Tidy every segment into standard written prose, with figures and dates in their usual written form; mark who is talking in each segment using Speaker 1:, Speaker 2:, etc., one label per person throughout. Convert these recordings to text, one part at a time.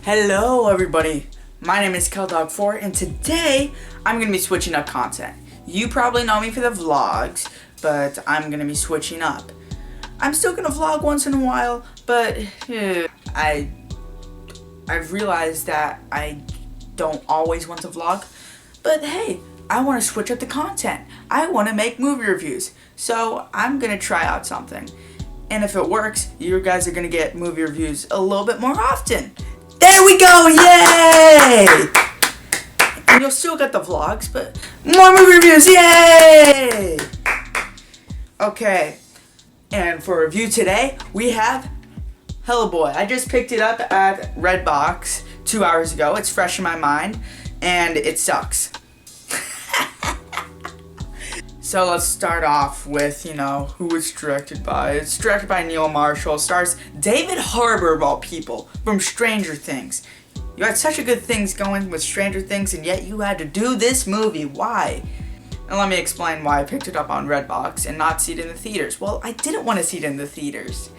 Speaker 1: Hello everybody, my name is KeldDog4 and today I'm going to be switching up content. You probably know me for the vlogs, but I'm going to be switching up. I'm still going to vlog once in a while, but I've realized that I don't always want to vlog. But hey, I want to switch up the content. I want to make movie reviews, so I'm going to try out something. And if it works, you guys are going to get movie reviews a little bit more often. There we go, yay! And you'll still get the vlogs, but more movie reviews, yay! Okay, and for review today, we have Hellboy. I just picked it up at Redbox 2 hours ago. It's fresh in my mind, and it sucks. So let's start off with, who it's directed by. It's directed by Neil Marshall. Stars David Harbour, of all people, from Stranger Things. You had such a good things going with Stranger Things, and yet you had to do this movie. Why? And let me explain why I picked it up on Redbox and not see it in the theaters. Well, I didn't want to see it in the theaters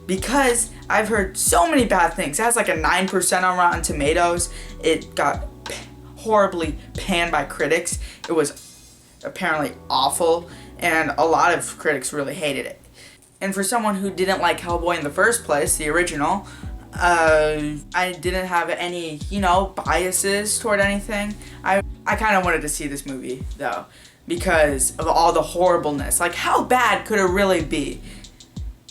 Speaker 1: because I've heard so many bad things. It has like a 9% on Rotten Tomatoes. It got horribly panned by critics. It was apparently awful, and a lot of critics really hated it. And for someone who didn't like Hellboy in the first place, the original, I didn't have any, biases toward anything. I kind of wanted to see this movie, though, because of all the horribleness. Like, how bad could it really be?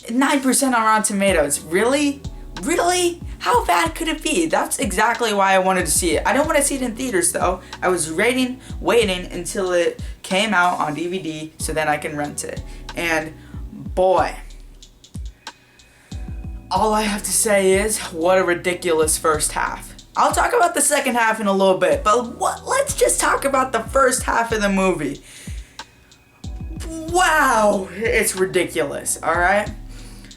Speaker 1: 9% on Rotten Tomatoes. Really? Really? How bad could it be? That's exactly why I wanted to see it. I don't want to see it in theaters, though. I was waiting until it came out on DVD so then I can rent it. And boy, all I have to say is, what a ridiculous first half. I'll talk about the second half in a little bit, but let's just talk about the first half of the movie. Wow, it's ridiculous, alright?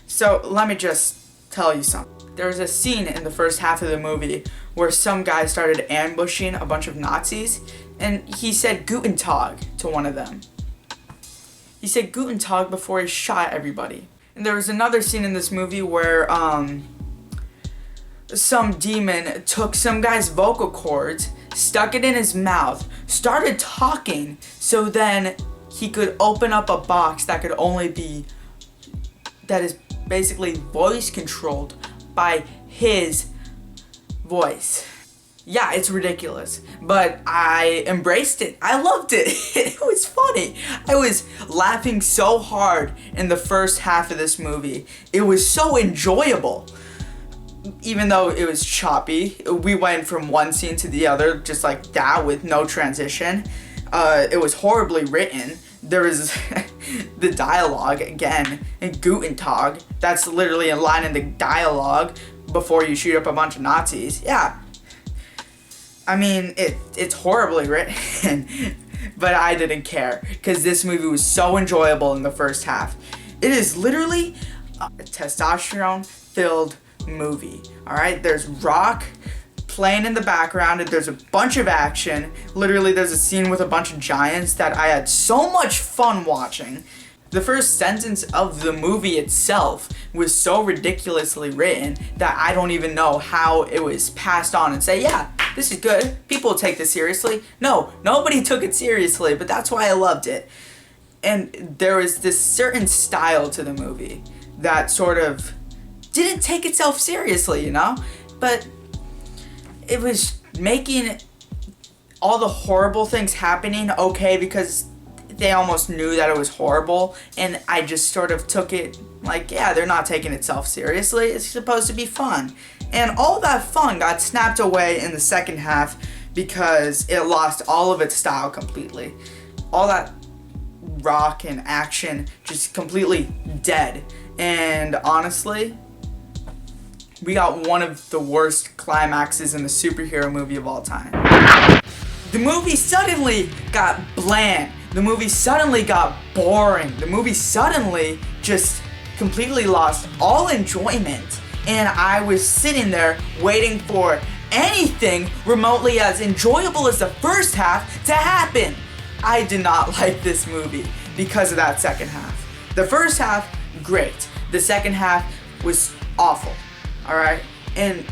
Speaker 1: So let me just tell you something. There was a scene in the first half of the movie where some guy started ambushing a bunch of Nazis, and he said Guten Tag to one of them. He said Guten Tag before he shot everybody. And there was another scene in this movie where some demon took some guy's vocal cords, stuck it in his mouth, started talking, so then he could open up a box that is basically voice controlled by his voice. Yeah, it's ridiculous, but I embraced it. I loved it. It was funny. I was laughing so hard in the first half of this movie. It was so enjoyable. Even though it was choppy, we went from one scene to the other just like that with no transition. It was horribly written. There was the dialogue again in Guten Tag. That's literally a line in the dialogue before you shoot up a bunch of Nazis. Yeah. I mean, it's horribly written, but I didn't care because this movie was so enjoyable in the first half. It is literally a testosterone-filled movie. All right, there's rock playing in the background, and there's a bunch of action. Literally, there's a scene with a bunch of giants that I had so much fun watching. The first sentence of the movie itself was so ridiculously written that I don't even know how it was passed on and say, yeah, this is good. People take this seriously. No, nobody took it seriously, but that's why I loved it. And there was this certain style to the movie that sort of didn't take itself seriously, But it was making all the horrible things happening okay because they almost knew that it was horrible, and I just sort of took it like, yeah, they're not taking itself seriously. It's supposed to be fun. And all that fun got snapped away in the second half because it lost all of its style completely. All that rock and action just completely dead. And honestly, we got one of the worst climaxes in the superhero movie of all time. The movie suddenly got bland. The movie suddenly got boring. The movie suddenly just completely lost all enjoyment. And I was sitting there waiting for anything remotely as enjoyable as the first half to happen. I did not like this movie because of that second half. The first half, great. The second half was awful. Alright? And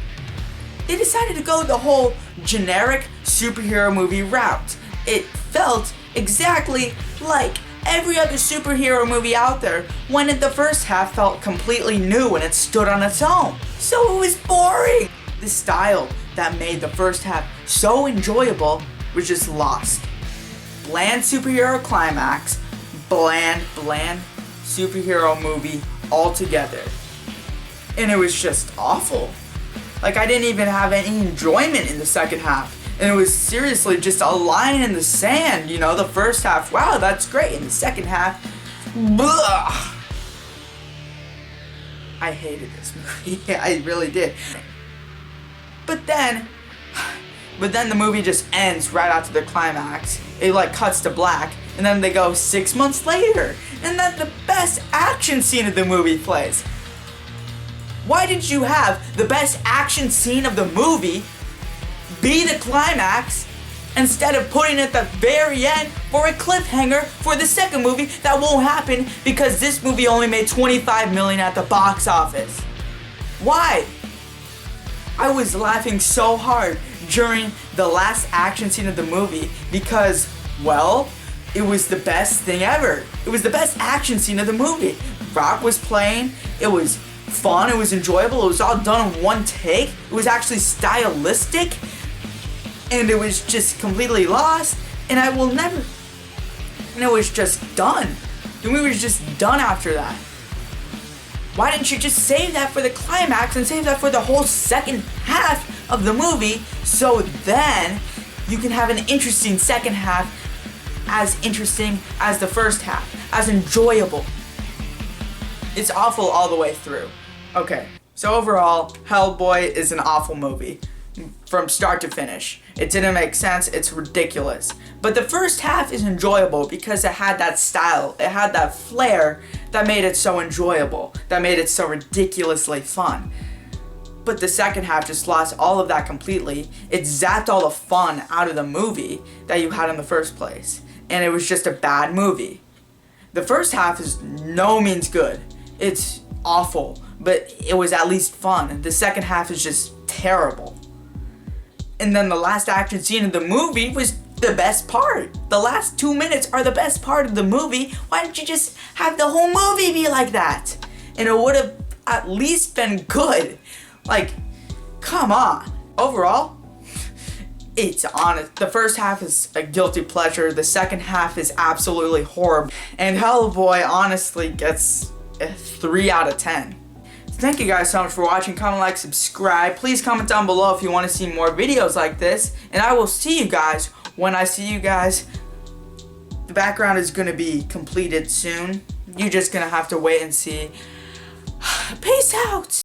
Speaker 1: they decided to go the whole generic superhero movie route. It felt exactly like every other superhero movie out there, when the first half felt completely new and it stood on its own. So it was boring. The style that made the first half so enjoyable was just lost. Bland superhero climax, bland superhero movie altogether. And it was just awful. Like, I didn't even have any enjoyment in the second half. And it was seriously just a line in the sand, you know, the first half, wow, that's great. In the second half, blah. I hated this movie. I really did. But then the movie just ends right after the climax. It like cuts to black, and then they go 6 months later, and then the best action scene of the movie plays. Why did you have the best action scene of the movie be the climax instead of putting it at the very end for a cliffhanger for the second movie that won't happen because this movie only made $25 million at the box office? Why? I was laughing so hard during the last action scene of the movie because, well, it was the best thing ever. It was the best action scene of the movie. Rock was playing, it was fun, it was enjoyable, it was all done in one take, it was actually stylistic, and it was just completely lost, and it was just done. The movie was just done after that. Why didn't you just save that for the climax and save that for the whole second half of the movie, so then you can have an interesting second half, as interesting as the first half, as enjoyable. It's awful all the way through. Okay, so overall, Hellboy is an awful movie. From start to finish. It didn't make sense, it's ridiculous. But the first half is enjoyable because it had that style, it had that flair that made it so enjoyable, that made it so ridiculously fun. But the second half just lost all of that completely. It zapped all the fun out of the movie that you had in the first place. And it was just a bad movie. The first half is no means good. It's awful, but it was at least fun. The second half is just terrible. And then the last action scene of the movie was the best part. The last 2 minutes are the best part of the movie. Why didn't you just have the whole movie be like that? And it would have at least been good. Like, come on. Overall, it's honest. The first half is a guilty pleasure. The second half is absolutely horrible. And Hellboy honestly gets a 3 out of 10. Thank you guys so much for watching. Comment, like, subscribe. Please comment down below if you want to see more videos like this. And I will see you guys when I see you guys. The background is going to be completed soon. You're just going to have to wait and see. Peace out.